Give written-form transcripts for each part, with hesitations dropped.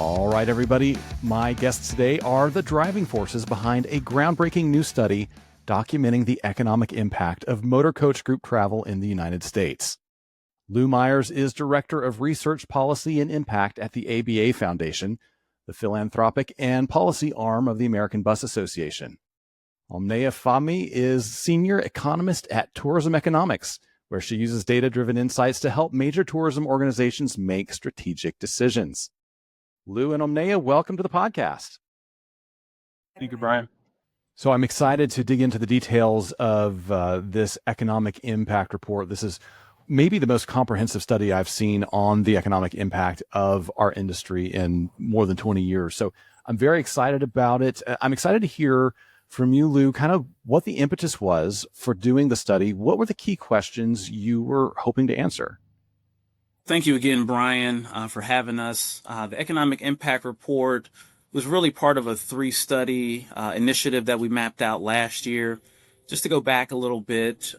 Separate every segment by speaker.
Speaker 1: All right, everybody. My guests today are the driving forces behind a groundbreaking new study documenting the economic impact of motor coach group travel in the United States. Lew Myers is Director of Research Policy and Impact at the ABA Foundation, the philanthropic and policy arm of the American Bus Association. Omneya Fahmy is Senior Economist at Tourism Economics, where she uses data-driven insights to help major tourism organizations make strategic decisions. Lew and Omneya, welcome to the podcast.
Speaker 2: Thank you, Brian.
Speaker 1: So I'm excited to dig into the details of this economic impact report. This is maybe the most comprehensive study I've seen on the economic impact of our industry in more than 20 years. So I'm very excited about it. I'm excited to hear from you, Lew, kind of what the impetus was for doing the study. What were the key questions you were hoping to answer?
Speaker 2: Thank you again, Brian, for having us. The Economic Impact Report was really part of a 3-study initiative that we mapped out last year. Just to go back a little bit,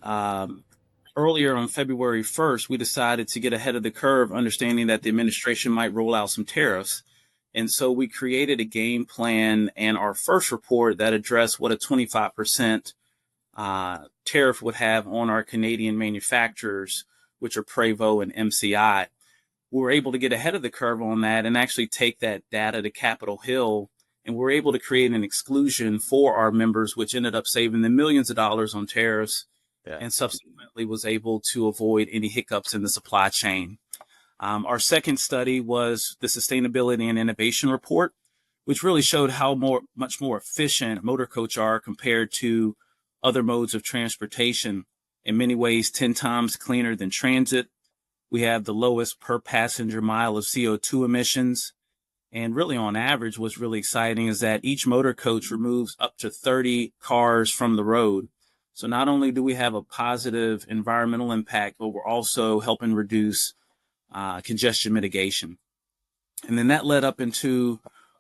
Speaker 2: earlier on February 1st, we decided to get ahead of the curve, understanding that the administration might roll out some tariffs. And so we created a game plan and our first report that addressed what a 25% tariff would have on our Canadian manufacturers, which are Prevost and MCI. We were able to get ahead of the curve on that and actually take that data to Capitol Hill, and we're able to create an exclusion for our members, which ended up saving them millions of dollars on tariffs, and subsequently was able to avoid any hiccups in the supply chain. Our second study was the Sustainability and Innovation Report, which really showed how much more efficient motor coach are compared to other modes of transportation. In many ways, 10 times cleaner than transit. We have the lowest per passenger mile of CO2 emissions. And really on average, what's really exciting is that each motor coach removes up to 30 cars from the road. So not only do we have a positive environmental impact, but we're also helping reduce congestion mitigation. And then that led up into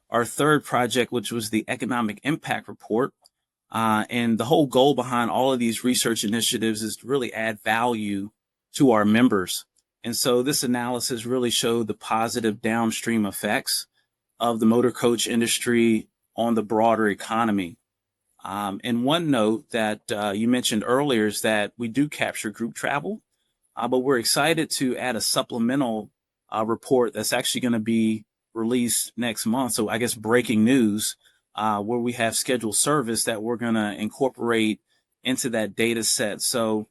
Speaker 2: our third project, which was the Economic Impact Report. And the whole goal behind all of these research initiatives is to really add value to our members. And so this analysis really showed the positive downstream effects of the motor coach industry on the broader economy. And one note that you mentioned earlier is that we do capture group travel, but we're excited to add a supplemental report that's actually going to be released next month. So I guess breaking news, where we have scheduled service that we're going to incorporate into that data set. So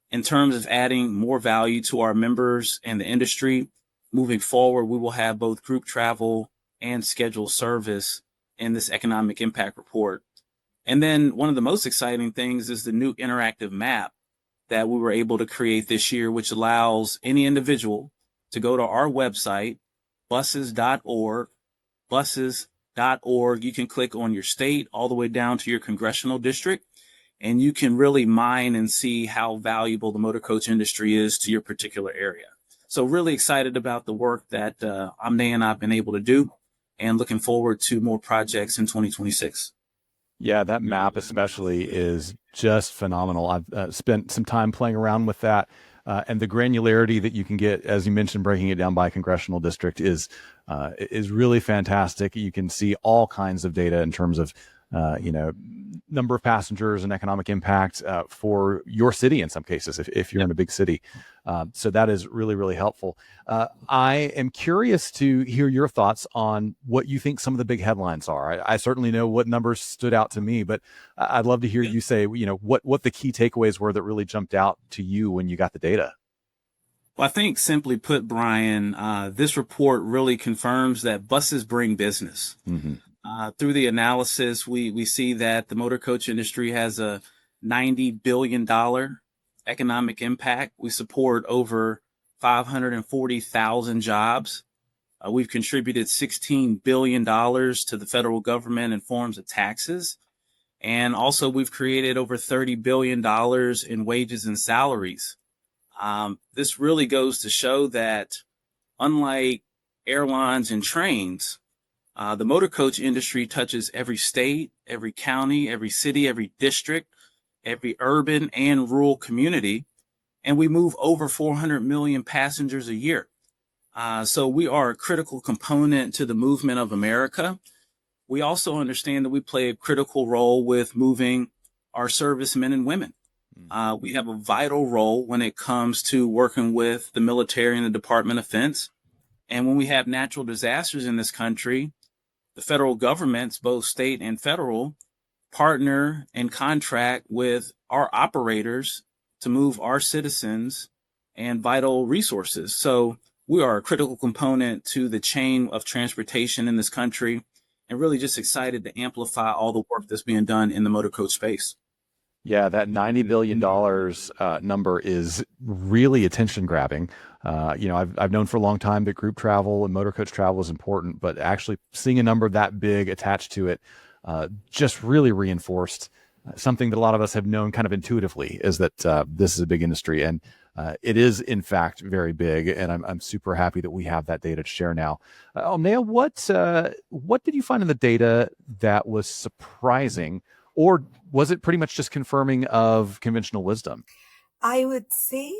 Speaker 2: in terms of adding more value to our members and the industry, moving forward, we will have both group travel and scheduled service in this economic impact report. And then one of the most exciting things is the new interactive map that we were able to create this year, which allows any individual to go to our website, buses.org. You can click on your state all the way down to your congressional district, and you can really mine and see how valuable the motor coach industry is to your particular area. So really excited about the work that Omneya and I have been able to do, and looking forward to more projects in 2026.
Speaker 1: Yeah, that map especially is just phenomenal. I've spent some time playing around with that. And the granularity that you can get, as you mentioned, breaking it down by congressional district is really fantastic. You can see all kinds of data in terms of, number of passengers and economic impact for your city in some cases, if you're in a big city. So that is really, really helpful. I am curious to hear your thoughts on what you think some of the big headlines are. I certainly know what numbers stood out to me, but I'd love to hear you say, what the key takeaways were that really jumped out to you when you got the data.
Speaker 2: Well, I think simply put, Brian, this report really confirms that buses bring business. Mm-hmm. Through the analysis, we see that the motor coach industry has a $90 billion economic impact. We support over 540,000 jobs. We've contributed $16 billion to the federal government in forms of taxes. And also we've created over $30 billion in wages and salaries. This really goes to show that unlike airlines and trains, the motor coach industry touches every state, every county, every city, every district, every urban and rural community, and we move over 400 million passengers a year. So we are a critical component to the movement of America. We also understand that we play a critical role with moving our servicemen and women. We have a vital role when it comes to working with the military and the Department of Defense. And when we have natural disasters in this country, the federal governments, both state and federal, partner and contract with our operators to move our citizens and vital resources. So we are a critical component to the chain of transportation in this country, and really just excited to amplify all the work that's being done in the motor coach space.
Speaker 1: Yeah, that $90 billion number is really attention grabbing. I've known for a long time that group travel and motor coach travel is important, but actually seeing a number that big attached to it just really reinforced something that a lot of us have known kind of intuitively, is that this is a big industry, and it is in fact very big. And I'm super happy that we have that data to share now. Omneya, what did you find in the data that was surprising, or was it pretty much just confirming of conventional wisdom?
Speaker 3: I would say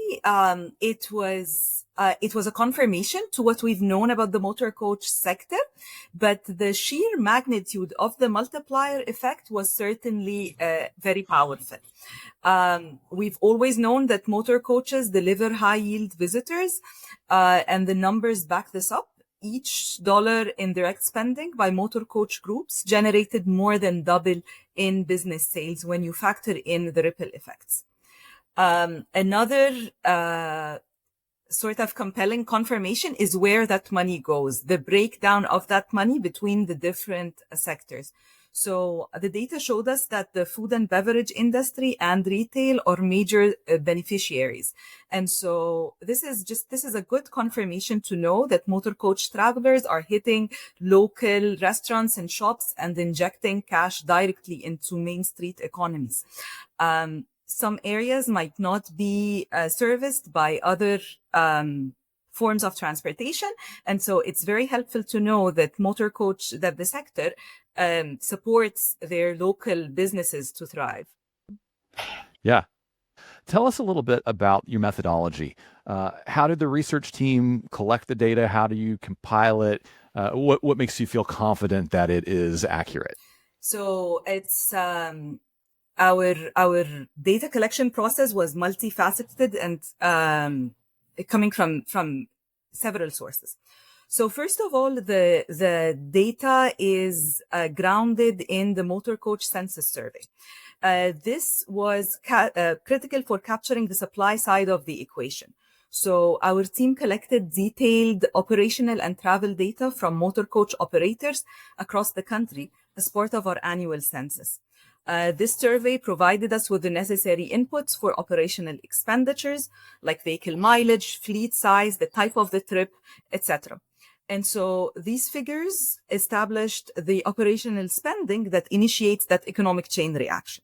Speaker 3: it was a confirmation to what we've known about the motor coach sector, but the sheer magnitude of the multiplier effect was certainly very powerful. We've always known that motor coaches deliver high yield visitors, and the numbers back this up. Each dollar in direct spending by motor coach groups generated more than double in business sales when you factor in the ripple effects. Another sort of compelling confirmation is where that money goes, the breakdown of that money between the different sectors. So the data showed us that the food and beverage industry and retail are major beneficiaries. And so this is a good confirmation to know that motor coach travelers are hitting local restaurants and shops and injecting cash directly into Main Street economies. Some areas might not be serviced by other forms of transportation. And so it's very helpful to know that that the sector supports their local businesses to thrive.
Speaker 1: Yeah. Tell us a little bit about your methodology. How did the research team collect the data? How do you compile it? What makes you feel confident that it is accurate?
Speaker 3: So it's our data collection process was multifaceted and coming from several sources. So first of all, the data is grounded in the motor coach census survey. This was critical for capturing the supply side of the equation. So our team collected detailed operational and travel data from motor coach operators across the country as part of our annual census. This survey provided us with the necessary inputs for operational expenditures like vehicle mileage, fleet size, the type of the trip, etc. And so these figures established the operational spending that initiates that economic chain reaction.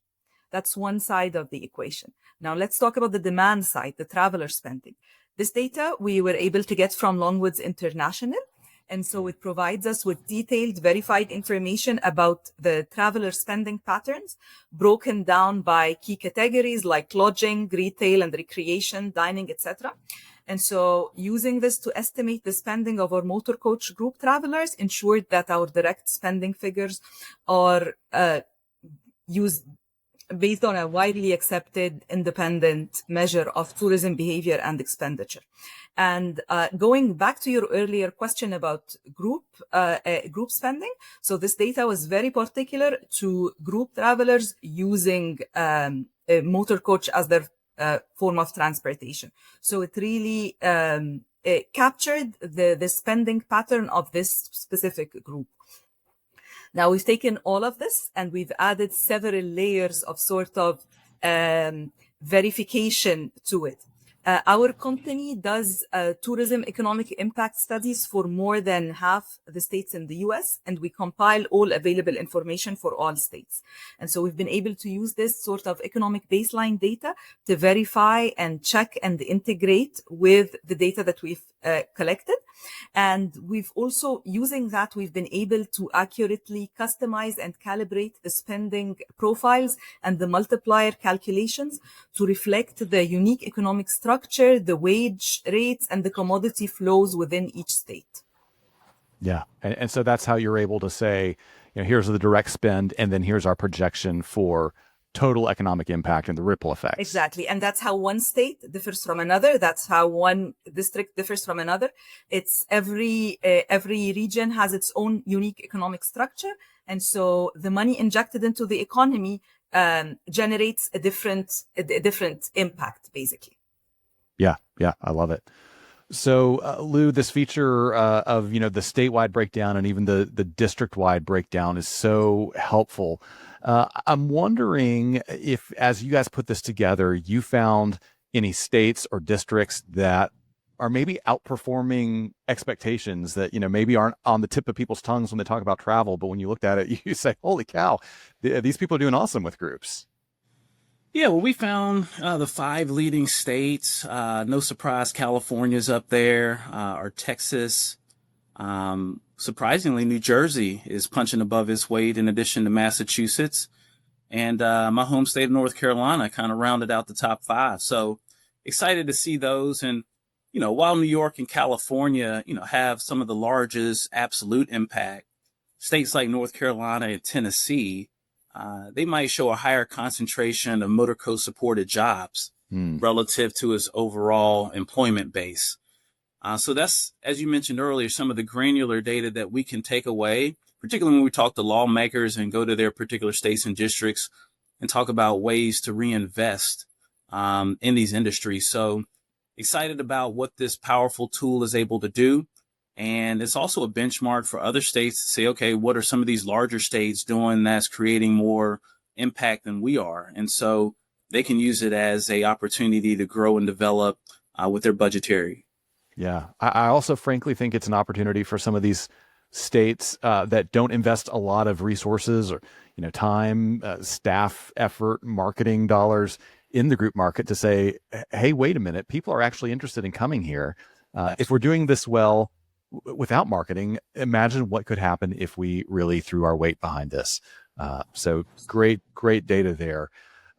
Speaker 3: That's one side of the equation. Now let's talk about the demand side, the traveler spending. This data we were able to get from Longwoods International. And so it provides us with detailed, verified information about the traveler spending patterns, broken down by key categories like lodging, retail and recreation, dining, etc. And so using this to estimate the spending of our motor coach group travelers ensured that our direct spending figures are used based on a widely accepted independent measure of tourism behavior and expenditure. And going back to your earlier question about group spending, so this data was very particular to group travelers using a motor coach as their form of transportation. So it really it captured the spending pattern of this specific group. Now we've taken all of this and we've added several layers of sort of verification to it. Our company does tourism economic impact studies for more than half the states in the US, and we compile all available information for all states. And so we've been able to use this sort of economic baseline data to verify and check and integrate with the data that we've collected. And we've also, using that, we've been able to accurately customize and calibrate the spending profiles and the multiplier calculations to reflect the unique economic structure, the wage rates, and the commodity flows within each state.
Speaker 1: Yeah. And so that's how you're able to say, here's the direct spend, and then here's our projection for total economic impact and the ripple effects.
Speaker 3: Exactly. And that's how one state differs from another. That's how one district differs from another. It's every region has its own unique economic structure. And so the money injected into the economy generates a different impact, basically.
Speaker 1: Yeah. I love it. So, Lew, this feature of the statewide breakdown and even the district-wide breakdown is so helpful. I'm wondering if, as you guys put this together, you found any states or districts that are maybe outperforming expectations that maybe aren't on the tip of people's tongues when they talk about travel, but when you looked at it, you say, "Holy cow, these people are doing awesome with groups."
Speaker 2: Yeah, well, we found the 5 leading states. No surprise, California's up there, or Texas. Surprisingly, New Jersey is punching above its weight in addition to Massachusetts. And my home state of North Carolina kind of rounded out the top 5. So excited to see those. And, while New York and California, have some of the largest absolute impact, states like North Carolina and Tennessee, they might show a higher concentration of motor co-supported jobs relative to its overall employment base. So that's, as you mentioned earlier, some of the granular data that we can take away, particularly when we talk to lawmakers and go to their particular states and districts and talk about ways to reinvest in these industries. So excited about what this powerful tool is able to do. And it's also a benchmark for other states to say, okay, what are some of these larger states doing that's creating more impact than we are? And so they can use it as an opportunity to grow and develop with their budgetary.
Speaker 1: Yeah. I also frankly think it's an opportunity for some of these states that don't invest a lot of resources or, time, staff effort, marketing dollars in the group market to say, hey, wait a minute, people are actually interested in coming here. If we're doing this well without marketing, imagine what could happen if we really threw our weight behind this. So great data there.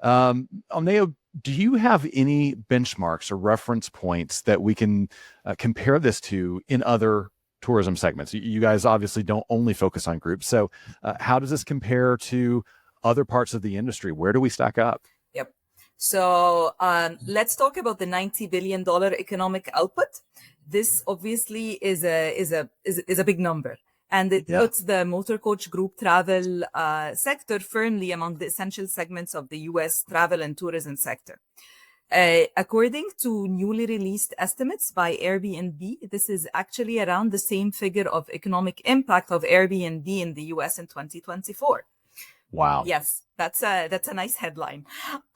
Speaker 1: Omneya, do you have any benchmarks or reference points that we can compare this to in other tourism segments? You guys obviously don't only focus on groups. So how does this compare to other parts of the industry? Where do we stack up?
Speaker 3: Yep. So let's talk about the $90 billion economic output. This obviously is a big number, and it puts the motor coach group travel sector firmly among the essential segments of the U.S. travel and tourism sector. According to newly released estimates by Airbnb, this is actually around the same figure of economic impact of Airbnb in the U.S. in 2024.
Speaker 1: Wow.
Speaker 3: Yes, that's a nice headline.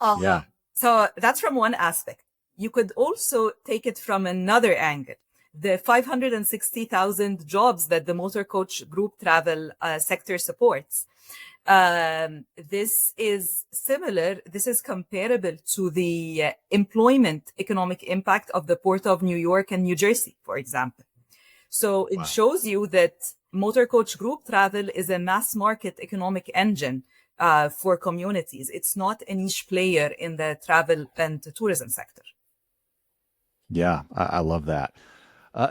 Speaker 1: Yeah.
Speaker 3: So that's from one aspect. You could also take it from another angle. The 560,000 jobs that the motor coach group travel sector supports. This is similar. This is comparable to the employment economic impact of the Port of New York and New Jersey, for example. So it shows you that motor coach group travel is a mass market economic engine for communities. It's not a niche player in the travel and tourism sector.
Speaker 1: Yeah, I love that.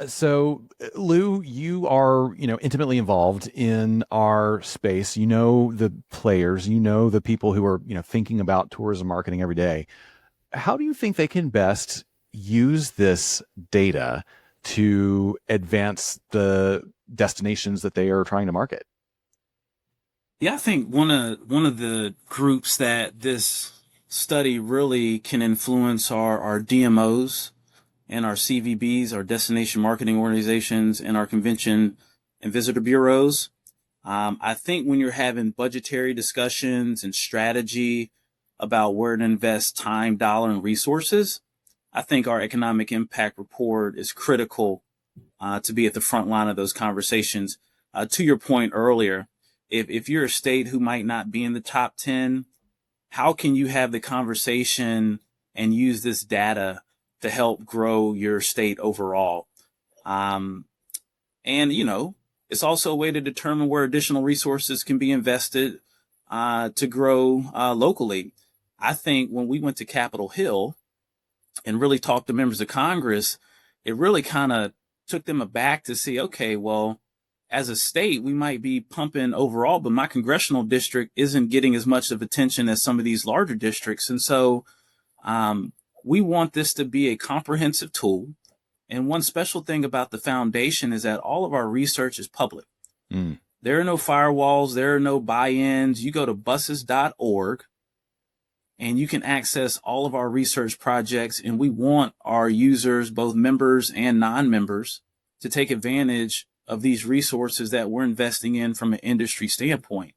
Speaker 1: So, Lew, you are, intimately involved in our space. You know the players, the people who are, thinking about tourism marketing every day. How do you think they can best use this data to advance the destinations that they are trying to market?
Speaker 2: Yeah, I think one of the groups that this study really can influence are our DMOs and our CVBs, our destination marketing organizations, and our convention and visitor bureaus. I think when you're having budgetary discussions and strategy about where to invest time, dollar, and resources, I think our economic impact report is critical to be at the front line of those conversations. To your point earlier, if you're a state who might not be in the top 10, how can you have the conversation and use this data to help grow your state overall? And, it's also a way to determine where additional resources can be invested to grow locally. I think when we went to Capitol Hill and really talked to members of Congress, it really kind of took them aback to see, okay, well, as a state, we might be pumping overall, but my congressional district isn't getting as much of attention as some of these larger districts. And so we want this to be a comprehensive tool. And one special thing about the foundation is that all of our research is public.
Speaker 1: Mm.
Speaker 2: There are no firewalls. There are no buy-ins. You go to buses.org and you can access all of our research projects. And we want our users, both members and non-members, to take advantage of these resources that we're investing in from an industry standpoint.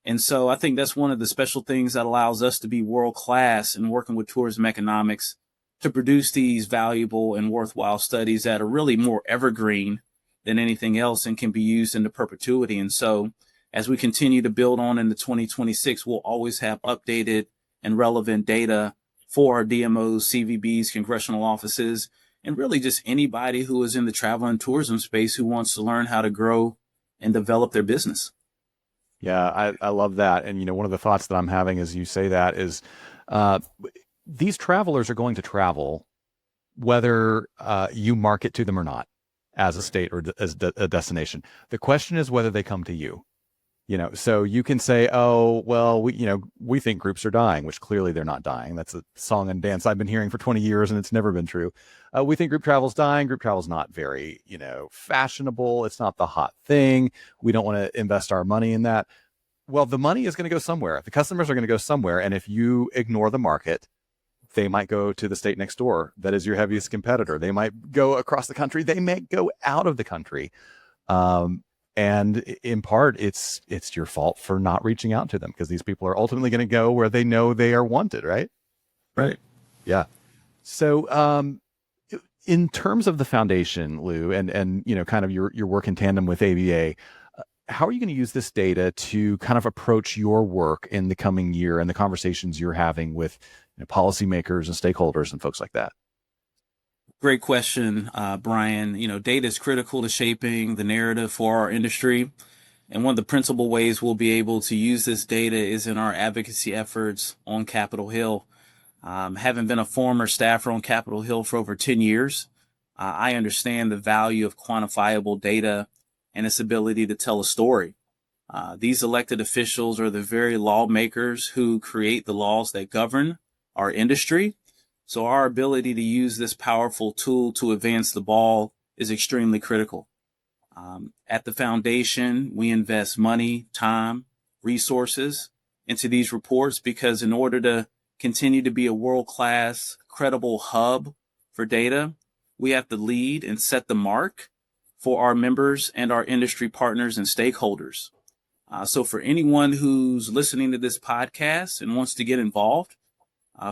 Speaker 2: And so I think that's one of the special things that allows us to be world-class in working with tourism economics to produce these valuable and worthwhile studies that are really more evergreen than anything else and can be used into perpetuity. And so as we continue to build on into 2026, we'll always have updated and relevant data for our DMOs, CVBs, congressional offices, and really just anybody who is in the travel and tourism space who wants to learn how to grow and develop their business.
Speaker 1: Yeah, I love that. And, one of the thoughts that I'm having as you say that is these travelers are going to travel whether you market to them or not as a state or as a destination. The question is whether they come to you. So you can say, oh, well, we think groups are dying, which clearly they're not dying. That's a song and dance I've been hearing for 20 years and it's never been true. We think group travel's dying. Group travel's not very, fashionable. It's not the hot thing. We don't want to invest our money in that. Well, the money is going to go somewhere. The customers are going to go somewhere. And if you ignore the market, they might go to the state next door. That is your heaviest competitor. They might go across the country. They may go out of the country. And in part, it's your fault for not reaching out to them because these people are ultimately going to go where they know they are wanted, right?
Speaker 2: Right.
Speaker 1: Yeah. So in terms of the foundation, Lew, and kind of your work in tandem with ABA, how are you going to use this data to kind of approach your work in the coming year and the conversations you're having with policymakers and stakeholders and folks like that?
Speaker 2: Great question, Brian. Data is critical to shaping the narrative for our industry. And one of the principal ways we'll be able to use this data is in our advocacy efforts on Capitol Hill. Having been a former staffer on Capitol Hill for over 10 years, I understand the value of quantifiable data and its ability to tell a story. These elected officials are the very lawmakers who create the laws that govern our industry. So our ability to use this powerful tool to advance the ball is extremely critical. At the foundation, we invest money, time, resources into these reports because in order to continue to be a world-class, credible hub for data, we have to lead and set the mark for our members and our industry partners and stakeholders. So for anyone who's listening to this podcast and wants to get involved,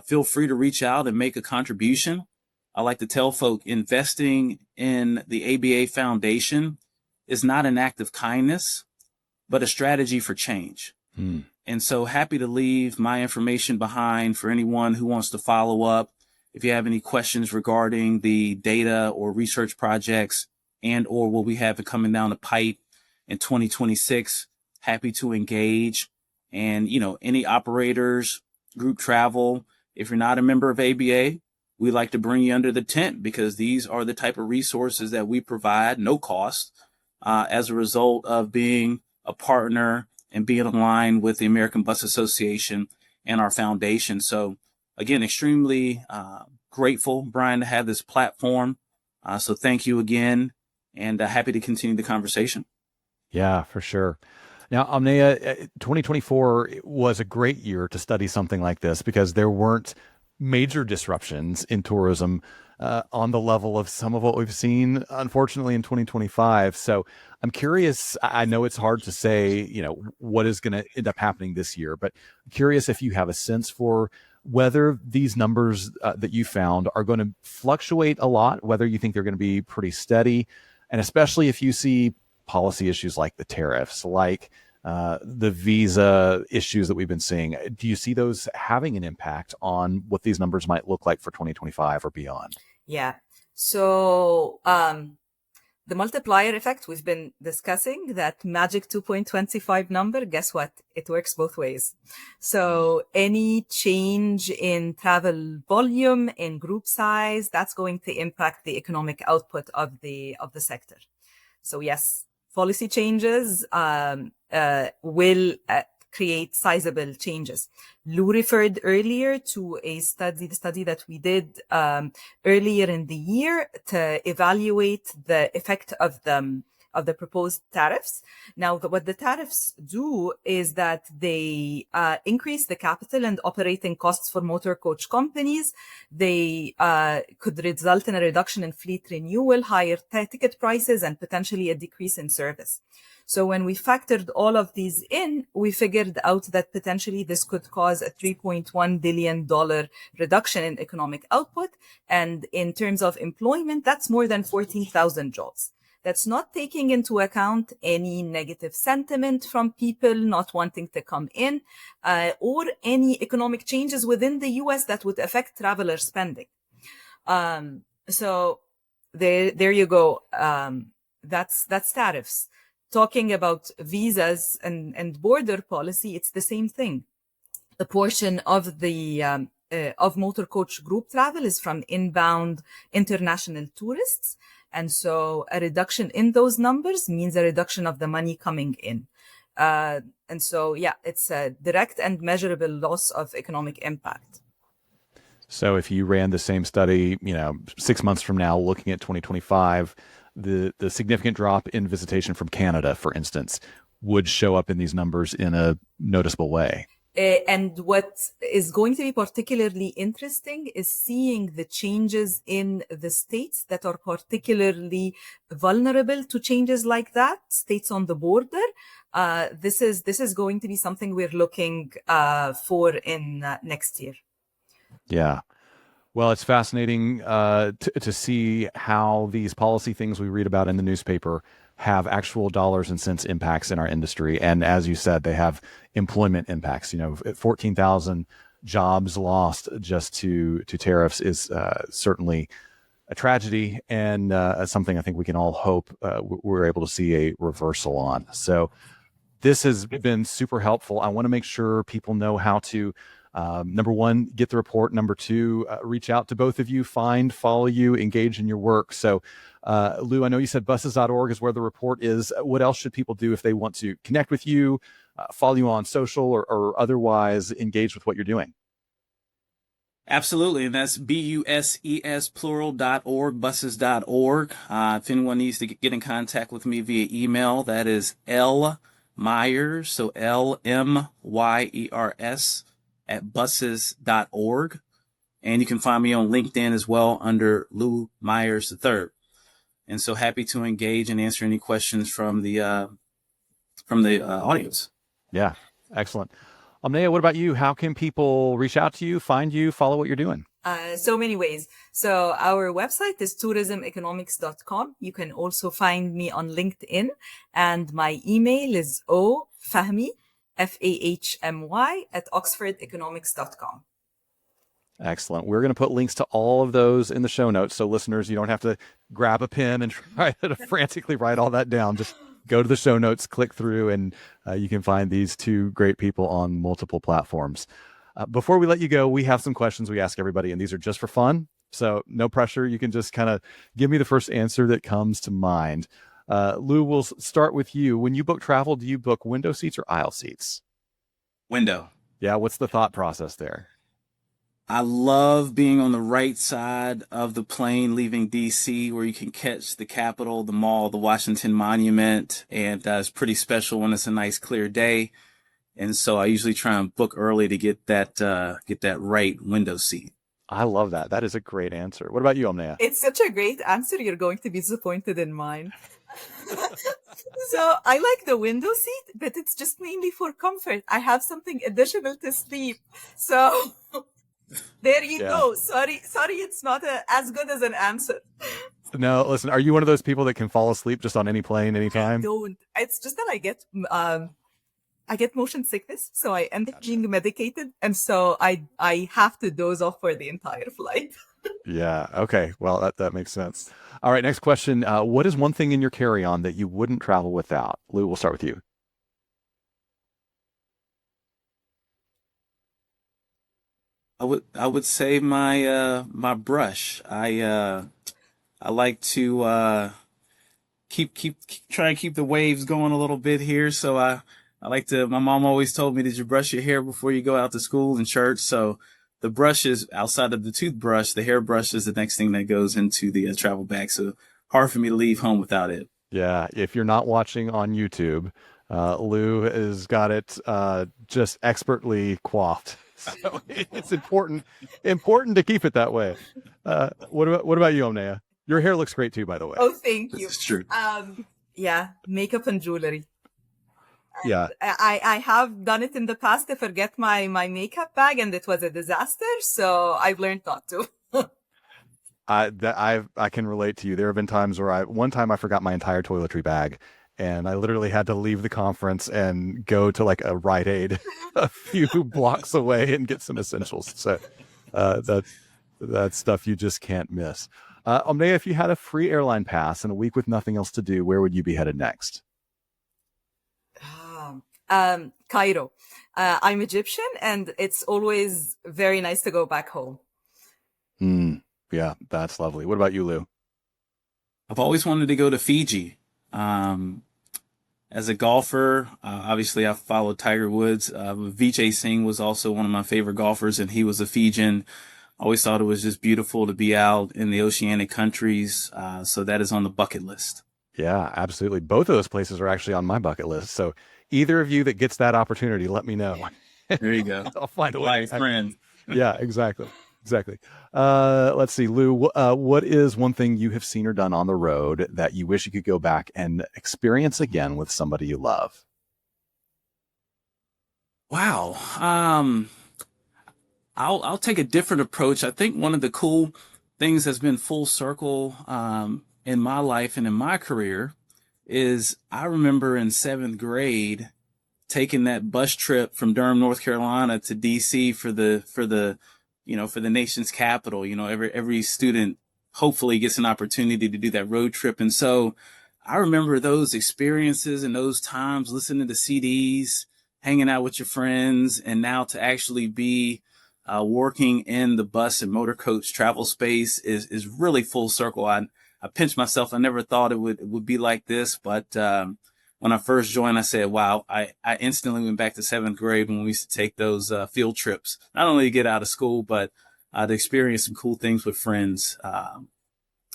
Speaker 2: feel free to reach out and make a contribution. I like to tell folk investing in the ABA Foundation is not an act of kindness, but a strategy for change. And so happy to leave my information behind for anyone who wants to follow up. If you have any questions regarding the data or research projects and or what we have coming down the pipe in 2026, happy to engage. And, any operators, group travel, if you're not a member of ABA, we like to bring you under the tent because these are the type of resources that we provide, no cost, as a result of being a partner and being aligned with the American Bus Association and our foundation. So again, extremely grateful, Brian, to have this platform. So thank you again and happy to continue the conversation.
Speaker 1: Yeah, for sure. Now, Omneya, 2024 was a great year to study something like this because there weren't major disruptions in tourism on the level of some of what we've seen, unfortunately, in 2025. So I'm curious, I know it's hard to say, what is going to end up happening this year, but I'm curious if you have a sense for whether these numbers that you found are going to fluctuate a lot, whether you think they're going to be pretty steady, and especially if you see policy issues like the tariffs, like the visa issues that we've been seeing. Do you see those having an impact on what these numbers might look like for 2025 or beyond?
Speaker 3: Yeah. So the multiplier effect, we've been discussing that magic 2.25 number. Guess what? It works both ways. So any change in travel volume, in group size, that's going to impact the economic output of the sector. So yes, policy changes will create sizable changes. Lew referred earlier to the study that we did earlier in the year to evaluate the effect of the proposed tariffs. Now, what the tariffs do is that they increase the capital and operating costs for motor coach companies. They could result in a reduction in fleet renewal, higher ticket prices, and potentially a decrease in service. So when we factored all of these in, we figured out that potentially this could cause a $3.1 billion reduction in economic output. And in terms of employment, that's more than 14,000 jobs. That's not taking into account any negative sentiment from people not wanting to come in, or any economic changes within the US that would affect traveler spending. So there you go. That's tariffs. Talking about visas and border policy, it's the same thing. A portion of the of motor coach group travel is from inbound international tourists. And so a reduction in those numbers means a reduction of the money coming in. And so, yeah, it's a direct and measurable loss of economic impact.
Speaker 1: So if you ran the same study, 6 months from now, looking at 2025, the significant drop in visitation from Canada, for instance, would show up in these numbers in a noticeable way.
Speaker 3: And what is going to be particularly interesting is seeing the changes in the states that are particularly vulnerable to changes like that, states on the border. This is going to be something we're looking for in next year.
Speaker 1: Yeah. Well, it's fascinating to see how these policy things we read about in the newspaper have actual dollars and cents impacts in our industry. And as you said, they have employment impacts. 14,000 jobs lost just to tariffs is certainly a tragedy, and something I think we can all hope we're able to see a reversal on. So this has been super helpful. I want to make sure people know how to number one, get the report. Number two, reach out to both of you, follow you, engage in your work. So, Lew, I know you said buses.org is where the report is. What else should people do if they want to connect with you, follow you on social, or otherwise engage with what you're doing?
Speaker 2: Absolutely. And that's BUSES plural.org, buses.org. If anyone needs to get in contact with me via email, that is L Myers, so LMYERS at buses.org. And you can find me on LinkedIn as well under Lew Myers III. And so happy to engage and answer any questions from the audience.
Speaker 1: Yeah, excellent. Omneya, what about you? How can people reach out to you, find you, follow what you're doing?
Speaker 3: So many ways. So our website is tourismeconomics.com. You can also find me on LinkedIn, and my email is Fahmy, Fahmy at oxfordeconomics.com.
Speaker 1: Excellent. We're going to put links to all of those in the show notes. So listeners, you don't have to grab a pen and try to frantically write all that down. Just go to the show notes, click through, and you can find these two great people on multiple platforms. Before we let you go, we have some questions we ask everybody, and these are just for fun. So no pressure. You can just kind of give me the first answer that comes to mind. Lew, we'll start with you. When you book travel, do you book window seats or aisle seats?
Speaker 2: Window.
Speaker 1: Yeah. What's the thought process there?
Speaker 2: I love being on the right side of the plane leaving DC, where you can catch the Capitol, the Mall, the Washington Monument, and it's pretty special when it's a nice clear day. And so I usually try and book early to get that right window seat.
Speaker 1: I love that. That is a great answer. What about you, Omneya?
Speaker 3: It's such a great answer. You're going to be disappointed in mine. So I like the window seat, but it's just mainly for comfort. I have something additional to sleep. So there you go. Sorry, it's not as good as an answer.
Speaker 1: No, listen, are you one of those people that can fall asleep just on any plane, anytime?
Speaker 3: I don't. It's just that I get motion sickness, so I end up being medicated, and so I have to doze off for the entire flight.
Speaker 1: Yeah. Okay. Well, that makes sense. All right. Next question. What is one thing in your carry-on that you wouldn't travel without? Lou, we'll start with you.
Speaker 2: I would say my brush. I like to keep try and keep the waves going a little bit here. So I like to. My mom always told me that you brush your hair before you go out to school and church. So the brush is outside of the toothbrush. The hairbrush is the next thing that goes into the travel bag. So hard for me to leave home without it.
Speaker 1: Yeah. If you're not watching on YouTube, Lou has got it just expertly coiffed. So it's important to keep it that way. What about you, Omneya? Your hair looks great too, by the way.
Speaker 3: Oh, thank
Speaker 2: This
Speaker 3: you.
Speaker 2: is true.
Speaker 3: Yeah, makeup and jewelry.
Speaker 1: Yeah.
Speaker 3: I have done it in the past to forget my makeup bag, and it was a disaster. So I've learned not to.
Speaker 1: I can relate to you. There have been times where one time I forgot my entire toiletry bag, and I literally had to leave the conference and go to like a Rite Aid a few blocks away and get some essentials. So that's stuff you just can't miss. Omneya, if you had a free airline pass and a week with nothing else to do, where would you be headed next?
Speaker 3: Cairo. I'm Egyptian, and it's always very nice to go back home.
Speaker 1: Yeah, that's lovely. What about you, Lou?
Speaker 2: I've always wanted to go to Fiji. As a golfer, obviously I followed Tiger Woods. Vijay Singh was also one of my favorite golfers, and he was a Fijian. Always thought it was just beautiful to be out in the oceanic countries. So that is on the bucket list.
Speaker 1: Yeah, absolutely. Both of those places are actually on my bucket list. So either of you that gets that opportunity, let me know.
Speaker 2: There you go.
Speaker 1: I'll find a way.
Speaker 2: My friend.
Speaker 1: Yeah, exactly. Exactly. Let's see, Lou, what is one thing you have seen or done on the road that you wish you could go back and experience again with somebody you love?
Speaker 2: Wow. I'll take a different approach. I think one of the cool things that's been full circle in my life and in my career is I remember in seventh grade taking that bus trip from Durham, North Carolina to DC for the nation's capital. Every student hopefully gets an opportunity to do that road trip. And so I remember those experiences and those times listening to CDs, hanging out with your friends, and now to actually be working in the bus and motor coach travel space is really full circle. I pinched myself. I never thought it would be like this, but when I first joined, I said, wow, I instantly went back to seventh grade when we used to take those field trips, not only to get out of school, but to experience some cool things with friends.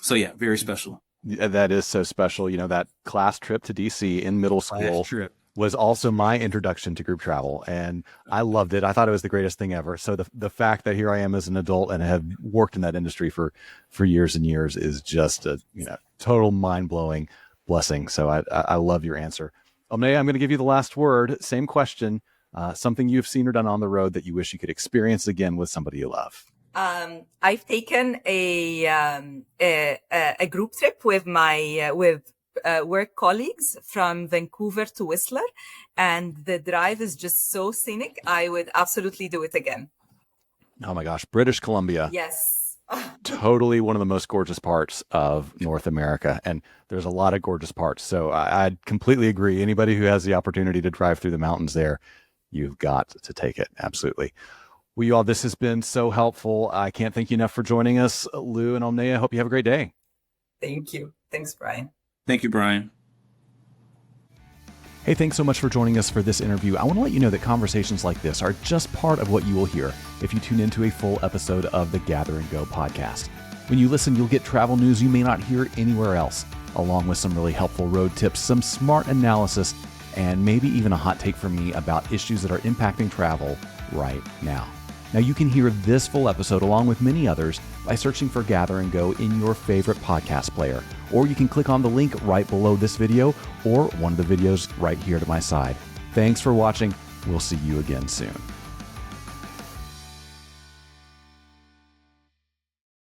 Speaker 2: So yeah, very special.
Speaker 1: That is so special. That class trip to DC in middle school
Speaker 2: Trip.
Speaker 1: was also my introduction to group travel, and I loved it. I thought it was the greatest thing ever. So the fact that here I am as an adult and have worked in that industry for years and years is just a total mind-blowing blessing. So I love your answer. Omneya, I'm going to give you the last word. Same question. Something you've seen or done on the road that you wish you could experience again with somebody you love.
Speaker 3: I've taken a group trip with my work colleagues from Vancouver to Whistler, and the drive is just so scenic. I would absolutely do it again.
Speaker 1: Oh my gosh, British Columbia.
Speaker 3: Yes.
Speaker 1: Totally one of the most gorgeous parts of North America, and there's a lot of gorgeous parts. So I completely agree. Anybody who has the opportunity to drive through the mountains there, you've got to take it. Absolutely. Well, you all, this has been so helpful. I can't thank you enough for joining us, Lou and Omneya. I hope you have a great day.
Speaker 3: Thank you. Thanks, Brian.
Speaker 2: Thank you, Brian.
Speaker 1: Hey, thanks so much for joining us for this interview. I want to let you know that conversations like this are just part of what you will hear if you tune into a full episode of the Gather and Go podcast. When you listen, you'll get travel news you may not hear anywhere else, along with some really helpful road tips, some smart analysis, and maybe even a hot take from me about issues that are impacting travel right now. Now, you can hear this full episode along with many others by searching for Gather and Go in your favorite podcast player, or you can click on the link right below this video or one of the videos right here to my side. Thanks for watching. We'll see you again soon.